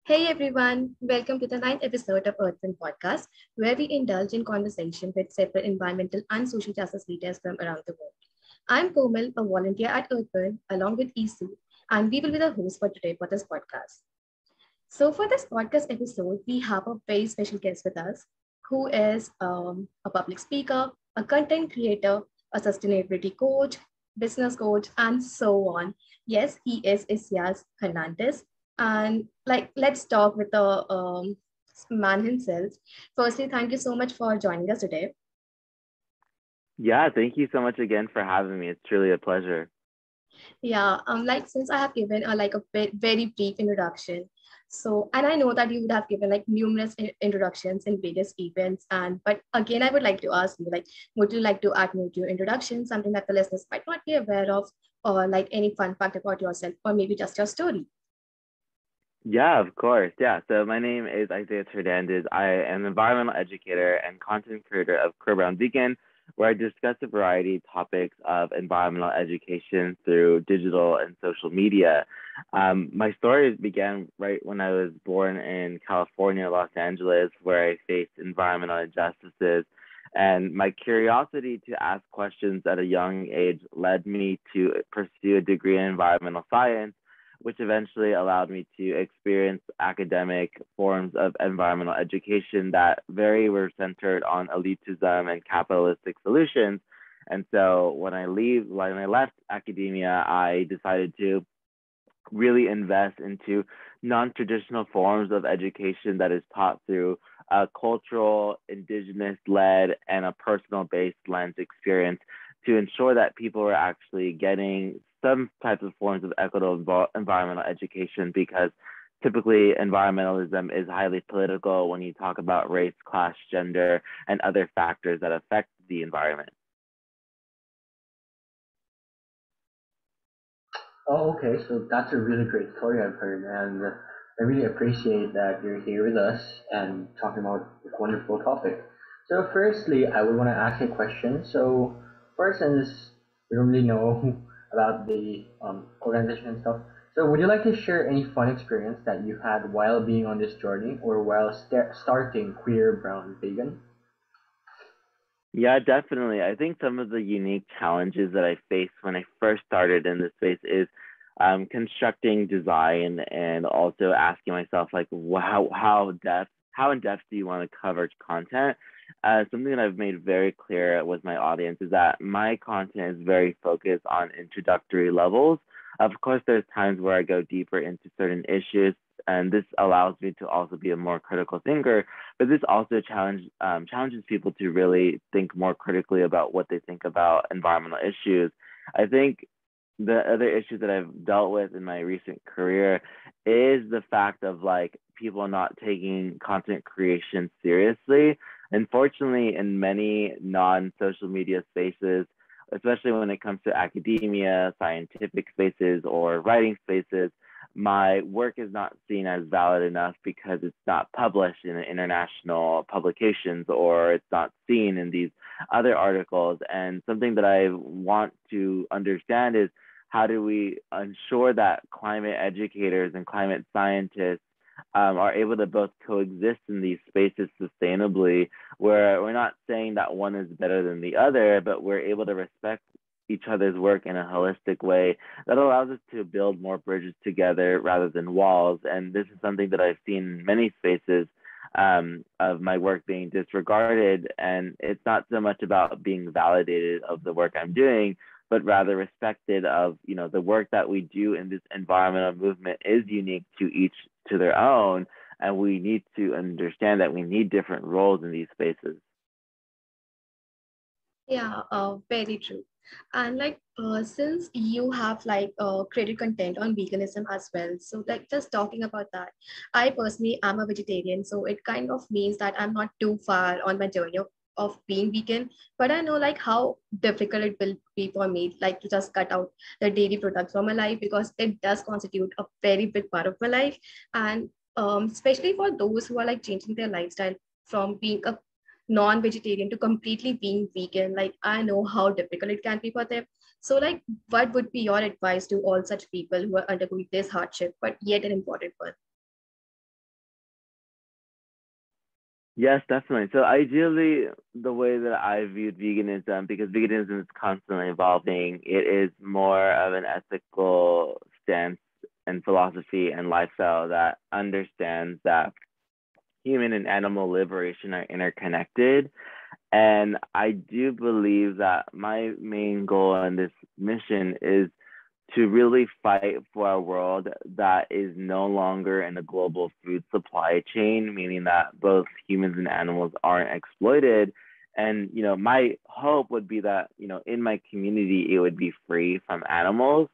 Hey everyone, welcome to the ninth episode of EarthBurned podcast, where we indulge in conversation with separate environmental and social justice leaders from around the world. I'm Komal, a volunteer at EarthBurned, along with Isu, and we will be the host for today for this podcast. So, for this podcast episode, we have a very special guest with us who is a public speaker, a content creator, a sustainability coach, business coach, and so on. Yes, he is Isaias Hernandez. And let's talk with the man himself. Firstly, thank you so much for joining us today. Yeah, thank you so much again for having me. It's truly a pleasure. Yeah, since I have given very brief introduction, so and I know that you would have given like numerous introductions in various events, and but again, I would like to ask you, like, would you like to add more to your introduction, something that the listeners might not be aware of, or like any fun fact about yourself, or maybe just your story? Yeah, of course. Yeah. So my name is Isaias Hernandez. I am an environmental educator and content creator of QueerBrownVegan, where I discuss a variety of topics of environmental education through digital and social media. My story began right when I was born in California, Los Angeles, where I faced environmental injustices. And my curiosity to ask questions at a young age led me to pursue a degree in environmental science, which eventually allowed me to experience academic forms of environmental education that very were centered on elitism and capitalistic solutions. And so when I left academia, I decided to really invest into non-traditional forms of education that is taught through a cultural, indigenous-led, and a personal-based lens experience to ensure that people are actually getting some types of forms of equitable environmental education, because typically environmentalism is highly political when you talk about race, class, gender, and other factors that affect the environment. Oh, okay. So that's a really great story I've heard, and I really appreciate that you're here with us and talking about this wonderful topic. So, firstly, I would want to ask you a question. So, first, since we don't really know about the organization and stuff, so would you like to share any fun experience that you had while being on this journey or while starting Queer Brown Vegan? Yeah, definitely. I think some of the unique challenges that I faced when I first started in this space is constructing design, and also asking myself like, how in depth do you want to cover content? Something that I've made very clear with my audience is that my content is very focused on introductory levels. Of course, there's times where I go deeper into certain issues, and this allows me to also be a more critical thinker. But this also challenges people to really think more critically about what they think about environmental issues. I think the other issues that I've dealt with in my recent career is the fact of like people not taking content creation seriously. Unfortunately, in many non-social media spaces, especially when it comes to academia, scientific spaces, or writing spaces, my work is not seen as valid enough because it's not published in international publications, or it's not seen in these other articles. And something that I want to understand is, how do we ensure that climate educators and climate scientists are able to both coexist in these spaces sustainably, where we're not saying that one is better than the other, but we're able to respect each other's work in a holistic way that allows us to build more bridges together rather than walls. And this is something that I've seen in many spaces of my work being disregarded. And it's not so much about being validated of the work I'm doing, but rather respected of, the work that we do in this environmental movement is unique to each to their own. And we need to understand that we need different roles in these spaces. Yeah, very true. And since you have created content on veganism as well, so like just talking about that, I personally am a vegetarian, so it kind of means that I'm not too far on my journey of being vegan. But I know like how difficult it will be for me, like to just cut out the dairy products from my life because it does constitute a very big part of my life, and especially for those who are like changing their lifestyle from being a non-vegetarian to completely being vegan, like I know how difficult it can be for them. So like what would be your advice to all such people who are undergoing this hardship but yet an important one? Yes, definitely. So ideally, the way that I viewed veganism, because veganism is constantly evolving, it is more of an ethical stance and philosophy and lifestyle that understands that human and animal liberation are interconnected. And I do believe that my main goal in this mission is to really fight for a world that is no longer in a global food supply chain, meaning that both humans and animals aren't exploited. And, my hope would be that, in my community, it would be free from animals.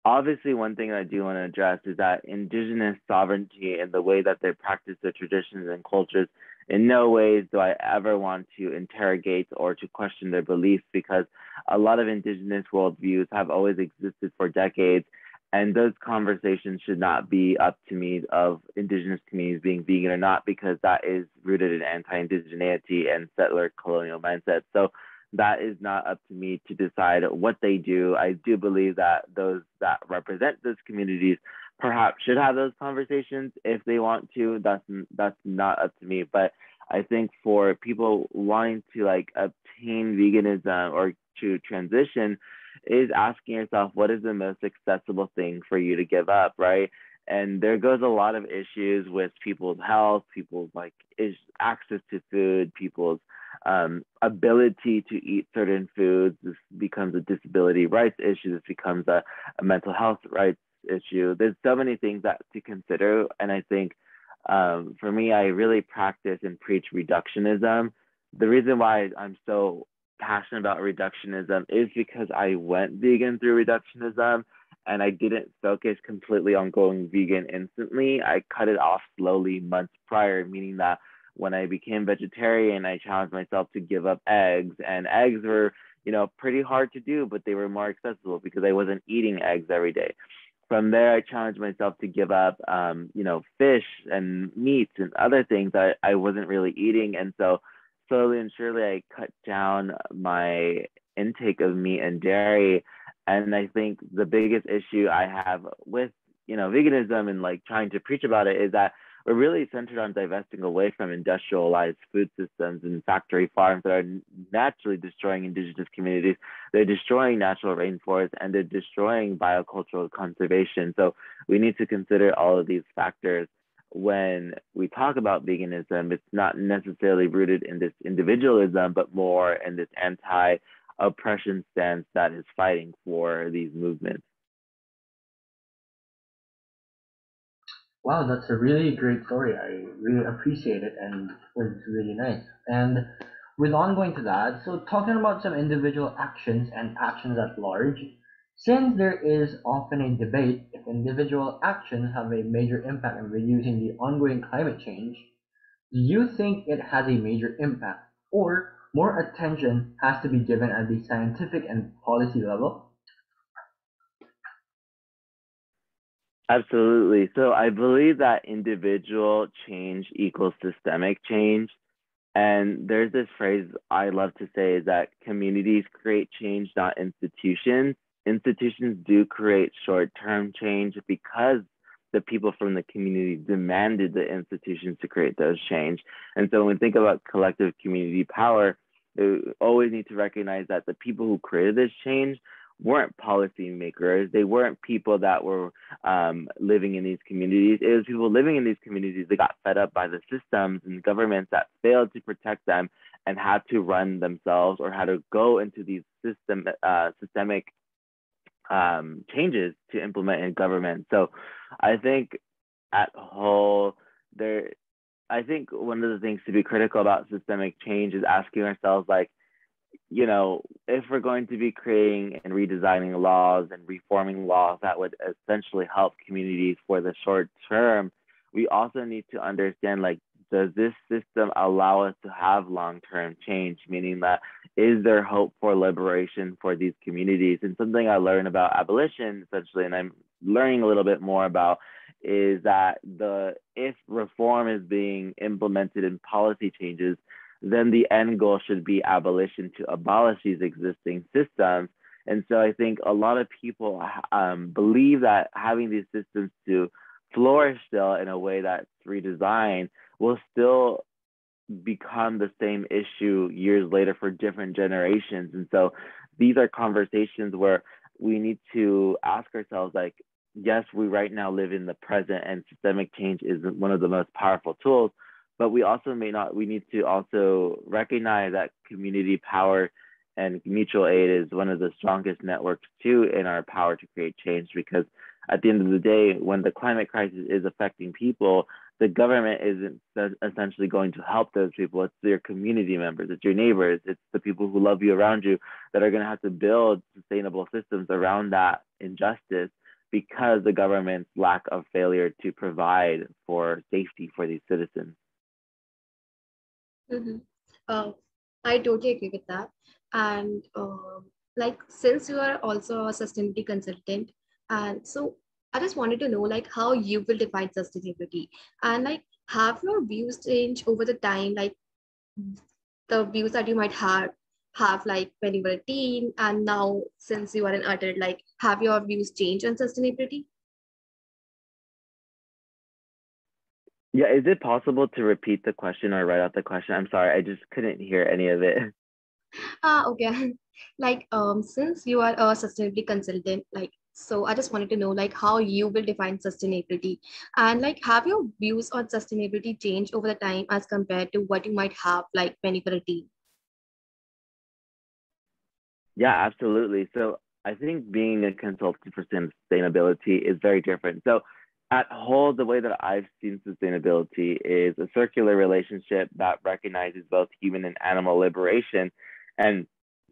Obviously, one thing I do want to address is that indigenous sovereignty and the way that they practice their traditions and cultures, in no ways do I ever want to interrogate or to question their beliefs, because a lot of indigenous worldviews have always existed for decades. And those conversations should not be up to me of indigenous communities being vegan or not, because that is rooted in anti-indigeneity and settler colonial mindset. So that is not up to me to decide what they do. I do believe that those that represent those communities perhaps should have those conversations if they want to. That's not up to me. But I think for people wanting to like obtain veganism or to transition, is asking yourself, what is the most accessible thing for you to give up, right? And there goes a lot of issues with people's health, people's like is access to food, people's ability to eat certain foods. This becomes a disability rights issue. This becomes a mental health rights issue. There's so many things that to consider. And I think for me, I really practice and preach reductionism. The reason why I'm so passionate about reductionism is because I went vegan through reductionism, and I didn't focus completely on going vegan instantly. I cut it off slowly months prior, meaning that when I became vegetarian, I challenged myself to give up eggs, and eggs were, pretty hard to do, but they were more accessible because I wasn't eating eggs every day. From there, I challenged myself to give up, fish and meats and other things that I wasn't really eating. And so slowly and surely, I cut down my intake of meat and dairy. And I think the biggest issue I have with, veganism and like trying to preach about it is that we're really centered on divesting away from industrialized food systems and factory farms that are naturally destroying indigenous communities. They're destroying natural rainforests, and they're destroying biocultural conservation. So we need to consider all of these factors when we talk about veganism. It's not necessarily rooted in this individualism, but more in this anti-oppression stance that is fighting for these movements. Wow, that's a really great story. I really appreciate it, and it was really nice. And with ongoing to that, so talking about some individual actions and actions at large, since there is often a debate if individual actions have a major impact in reducing the ongoing climate change, do you think it has a major impact, or more attention has to be given at the scientific and policy level? Absolutely. So I believe that individual change equals systemic change. And there's this phrase I love to say is that communities create change, not institutions. Institutions do create short-term change because the people from the community demanded the institutions to create those change. And so when we think about collective community power, we always need to recognize that the people who created this change weren't policymakers. They weren't people that were living in these communities. It was people living in these communities that got fed up by the systems and governments that failed to protect them and had to run themselves or had to go into these systemic changes to implement in government. So I think at whole, there, I think one of the things to be critical about systemic change is asking ourselves, like, if we're going to be creating and redesigning laws and reforming laws that would essentially help communities for the short term, we also need to understand, like, does this system allow us to have long-term change? Meaning that, is there hope for liberation for these communities? And something I learned about abolition, essentially, and I'm learning a little bit more about, is that if reform is being implemented in policy changes, then the end goal should be abolition, to abolish these existing systems. And so I think a lot of people believe that having these systems to flourish still in a way that's redesigned will still become the same issue years later for different generations. And so these are conversations where we need to ask ourselves, like, yes, we right now live in the present and systemic change is one of the most powerful tools, but we also we need to also recognize that community power and mutual aid is one of the strongest networks too in our power to create change. Because at the end of the day, when the climate crisis is affecting people, the government isn't essentially going to help those people. It's your community members, it's your neighbors, it's the people who love you around you that are going to have to build sustainable systems around that injustice, because the government's lack of failure to provide for safety for these citizens. Mm-hmm. I totally agree with that. And like, since you are also a sustainability consultant, and so I just wanted to know, like, how you will define sustainability, and like, have your views changed over the time, like the views that you might have like when you were a teen, and now since you are an adult, like, have your views changed on sustainability? Yeah, is it possible to repeat the question or write out the question? I'm sorry, I just couldn't hear any of it. Okay. Like, since you are a sustainability consultant, like, so I just wanted to know, like, how you will define sustainability, and like, have your views on sustainability changed over the time as compared to what you might have like when you were a teen? Yeah, absolutely. So I think being a consultant for sustainability is very different. So at whole, the way that I've seen sustainability is a circular relationship that recognizes both human and animal liberation and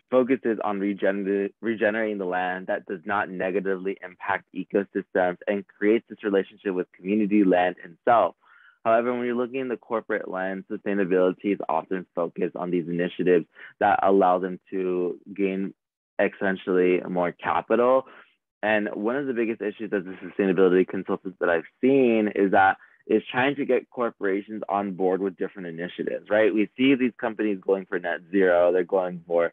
focuses on regenerating the land that does not negatively impact ecosystems and creates this relationship with community, land, and self. However, when you're looking in the corporate lens, sustainability is often focused on these initiatives that allow them to gain essentially more capital. And one of the biggest issues as a sustainability consultant that I've seen is trying to get corporations on board with different initiatives, right? We see these companies going for net zero, they're going for,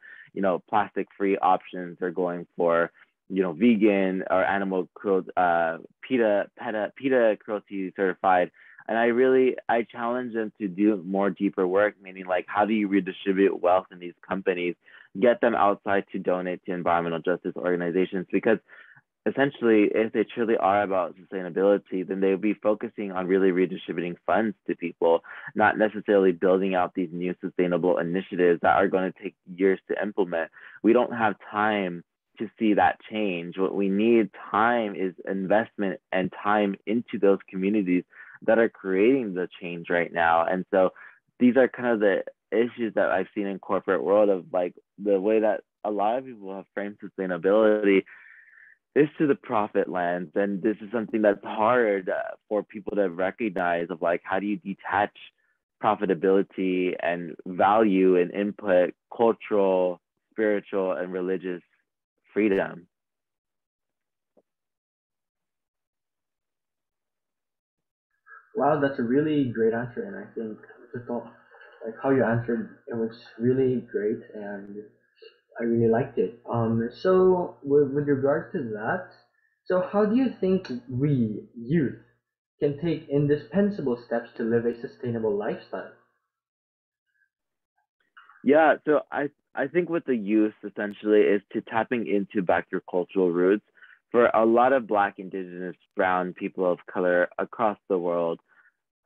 plastic-free options, they're going for, vegan or animal cruelty, PETA cruelty certified. And I challenge them to do more deeper work, meaning like, how do you redistribute wealth in these companies, get them outside to donate to environmental justice organizations? Because essentially, if they truly are about sustainability, then they would be focusing on really redistributing funds to people, not necessarily building out these new sustainable initiatives that are going to take years to implement. We don't have time to see that change. What we need time is investment and time into those communities that are creating the change right now. And so these are kind of the issues that I've seen in corporate world, of like the way that a lot of people have framed sustainability is to the profit lens. And this is something that's hard for people to recognize, of like, how do you detach profitability and value and input cultural, spiritual, and religious freedom? Wow, that's a really great answer, and I think just like how you answered it was really great, and I really liked it. So with regards to that, so how do you think we youth can take indispensable steps to live a sustainable lifestyle? Yeah, so I think with the youth essentially is to tapping into back your cultural roots. For a lot of Black, Indigenous, Brown people of color across the world,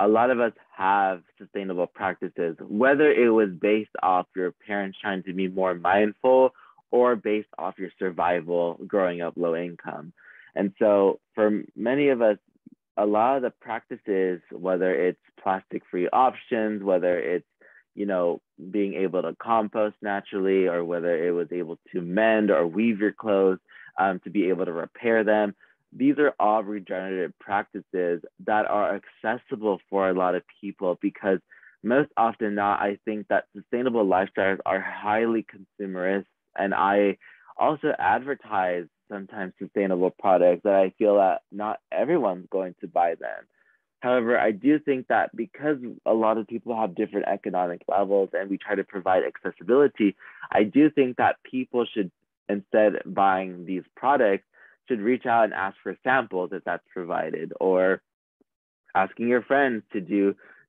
a lot of us have sustainable practices, whether it was based off your parents trying to be more mindful or based off your survival growing up low income. And so for many of us, a lot of the practices, whether it's plastic free options, whether it's, being able to compost naturally, or whether it was able to mend or weave your clothes to be able to repair them, these are all regenerative practices that are accessible for a lot of people, because most often not, I think that sustainable lifestyles are highly consumerist. And I also advertise sometimes sustainable products that I feel that not everyone's going to buy them. However, I do think that because a lot of people have different economic levels and we try to provide accessibility, I do think that people should, instead buying these products, should reach out and ask for samples if that's provided, or asking your friends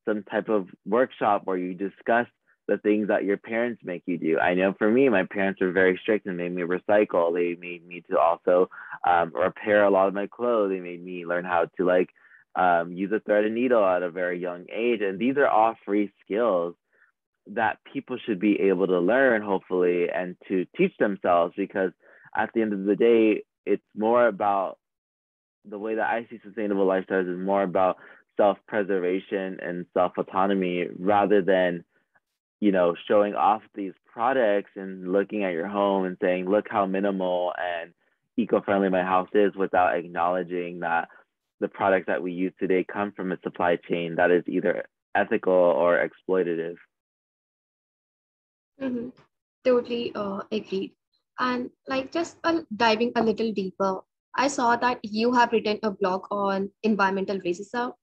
some type of workshop where you discuss the things that your parents make you do. I know for me, my parents were very strict and made me recycle. They made me to also repair a lot of my clothes. They made me learn how to like use a thread and needle at a very young age. And these are all free skills that people should be able to learn, hopefully, and to teach themselves, because at the end of the day, it's more about the way that I see sustainable lifestyles is more about self-preservation and self-autonomy rather than, you know, showing off these products and looking at your home and saying, look how minimal and eco-friendly my house is, without acknowledging that the products that we use today come from a supply chain that is either ethical or exploitative. Mm-hmm. Totally agreed. And like just diving a little deeper, I saw that you have written a blog on environmental racism,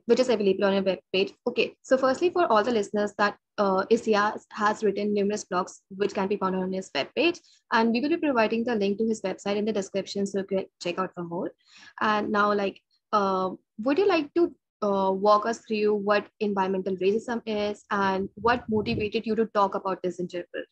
which is available on your webpage. Okay, so firstly, for all the listeners, that Isaias has written numerous blogs which can be found on his webpage, and we will be providing the link to his website in the description so you can check out for more. And now, like, would you like to walk us through what environmental racism is and what motivated you to talk about this in general?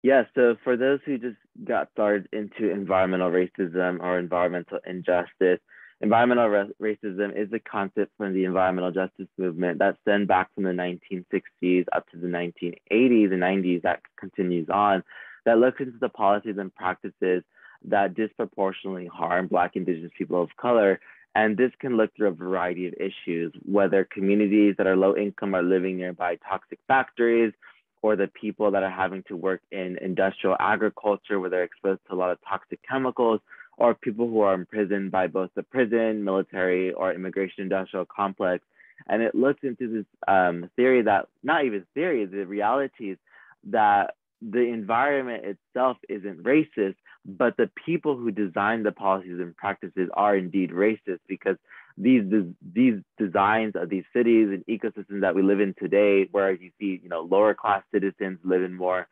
Yeah, so for those who just got started into environmental racism or environmental injustice, environmental racism is a concept from the environmental justice movement that stemmed back from the 1960s up to the 1980s and 90s, that continues on, that looks into the policies and practices that disproportionately harm Black, Indigenous people of color. And this can look through a variety of issues, whether communities that are low income are living nearby toxic factories, or the people that are having to work in industrial agriculture where they're exposed to a lot of toxic chemicals, or people who are imprisoned by both the prison, military, or immigration industrial complex. And it looks into this theory that, not even theory, the realities that the environment itself isn't racist, but the people who design the policies and practices are indeed racist, because these designs of these cities and ecosystems that we live in today, where you see, you know, lower class citizens live in more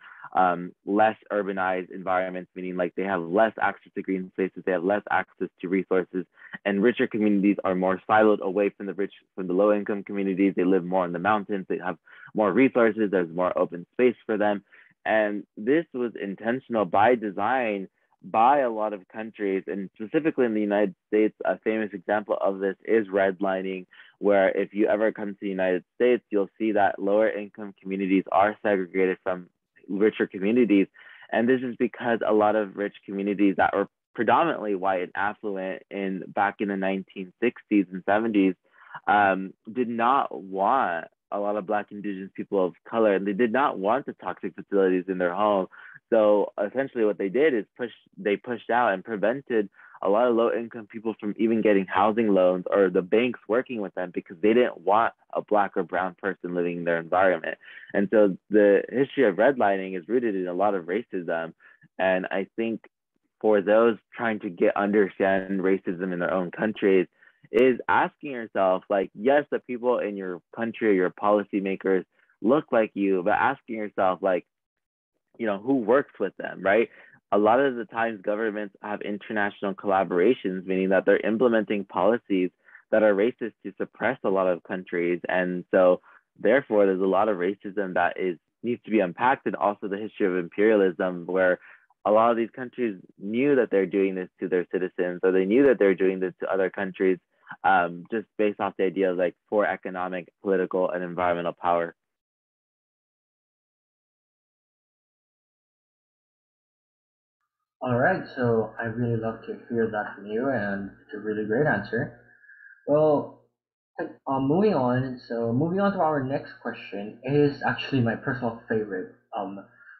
less urbanized environments, meaning like they have less access to green spaces, they have less access to resources, and richer communities are more siloed away from the low income communities. They live more in the mountains, they have more resources, there's more open space for them. And this was intentional by design by a lot of countries, and specifically in the United States. A famous example of this is redlining, where if you ever come to the United States, you'll see that lower income communities are segregated from richer communities. And this is because a lot of rich communities that were predominantly white and affluent back in the 1960s and 70s did not want a lot of Black, Indigenous people of color, and they did not want the toxic facilities in their home. So essentially what they did is they pushed out and prevented a lot of low income people from even getting housing loans or the banks working with them, because they didn't want a Black or brown person living in their environment. And so the history of redlining is rooted in a lot of racism. And I think for those trying to understand racism in their own countries, is asking yourself, like, yes, the people in your country or your policymakers look like you, but asking yourself, like, you know, who works with them, right? A lot of the times governments have international collaborations, meaning that they're implementing policies that are racist to suppress a lot of countries. And so therefore there's a lot of racism that needs to be unpacked, and also the history of imperialism, where a lot of these countries knew that they're doing this to their citizens, or they knew that they're doing this to other countries, just based off the idea of like for economic, political, and environmental power. All right, so I really love to hear that from you, and it's a really great answer. Well, moving on. So moving on to our next question is actually my personal favorite.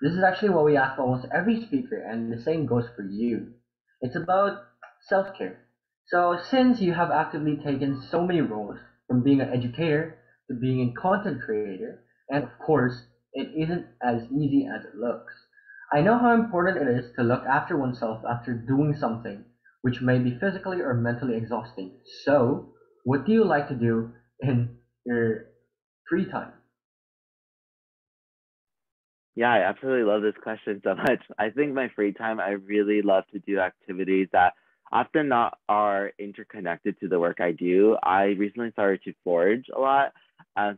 This is actually what we ask almost every speaker, and the same goes for you. It's about self-care. So since you have actively taken so many roles, from being an educator to being a content creator, and of course, it isn't as easy as it looks. I know how important it is to look after oneself after doing something which may be physically or mentally exhausting. So, what do you like to do in your free time? Yeah, I absolutely love this question so much. I think my free time, I really love to do activities that often not are interconnected to the work I do. I recently started to forage a lot,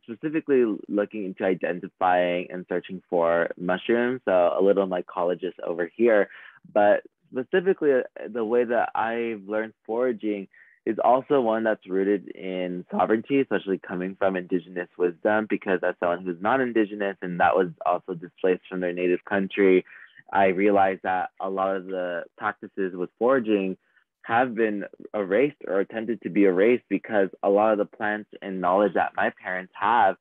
specifically looking into identifying and searching for mushrooms. So a little mycologist over here, but specifically the way that I've learned foraging is also one that's rooted in sovereignty, especially coming from indigenous wisdom, because as someone who's not indigenous and that was also displaced from their native country, I realized that a lot of the practices with foraging have been erased or attempted to be erased because a lot of the plants and knowledge that my parents have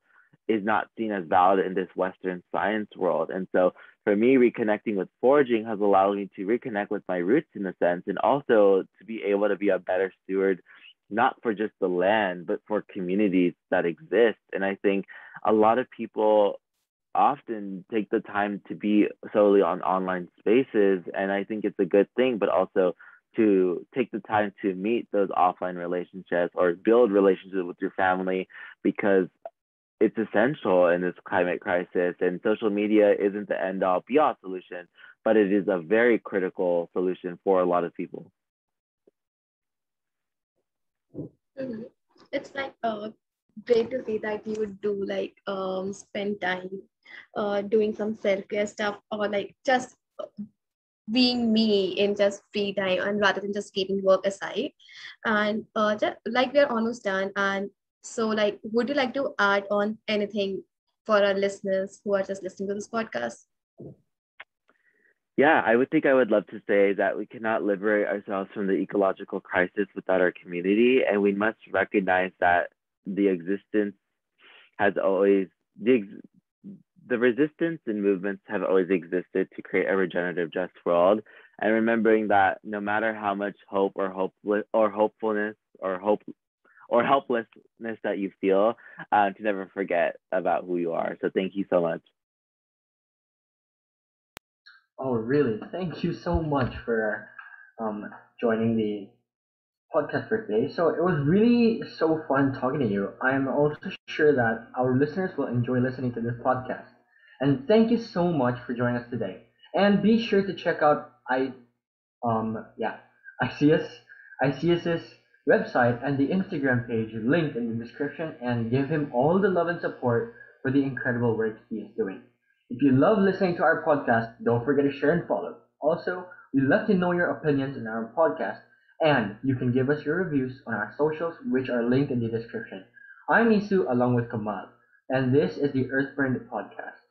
is not seen as valid in this Western science world. And so for me, reconnecting with foraging has allowed me to reconnect with my roots in a sense, and also to be able to be a better steward, not for just the land, but for communities that exist. And I think a lot of people often take the time to be solely on online spaces. And I think it's a good thing, but also to take the time to meet those offline relationships or build relationships with your family, because it's essential in this climate crisis. And social media isn't the end all be all solution, but it is a very critical solution for a lot of people. Mm-hmm. It's like great to see that you would do like spend time doing some self-care stuff, or like just being me in just free time, and rather than just keeping work aside. And just, like, we're almost done, and so like would you like to add on anything for our listeners who are just listening to this podcast? Yeah, I would love to say that we cannot liberate ourselves from the ecological crisis without our community, and we must recognize that the existence has always the resistance and movements have always existed to create a regenerative, just world. And remembering that no matter how much hope or hopefulness or hope or helplessness that you feel, to never forget about who you are. So thank you so much. Oh, really? Thank you so much for um, joining the podcast for today. So it was really so fun talking to you. I'm also sure that our listeners will enjoy listening to this podcast. And thank you so much for joining us today. And be sure to check out yeah, ICS ICS's website and the Instagram page linked in the description, and give him all the love and support for the incredible work he is doing. If you love listening to our podcast, don't forget to share and follow. Also, we'd love to know your opinions on our podcast, and you can give us your reviews on our socials, which are linked in the description. I'm Isu along with Kamal, and this is the EarthBurned podcast.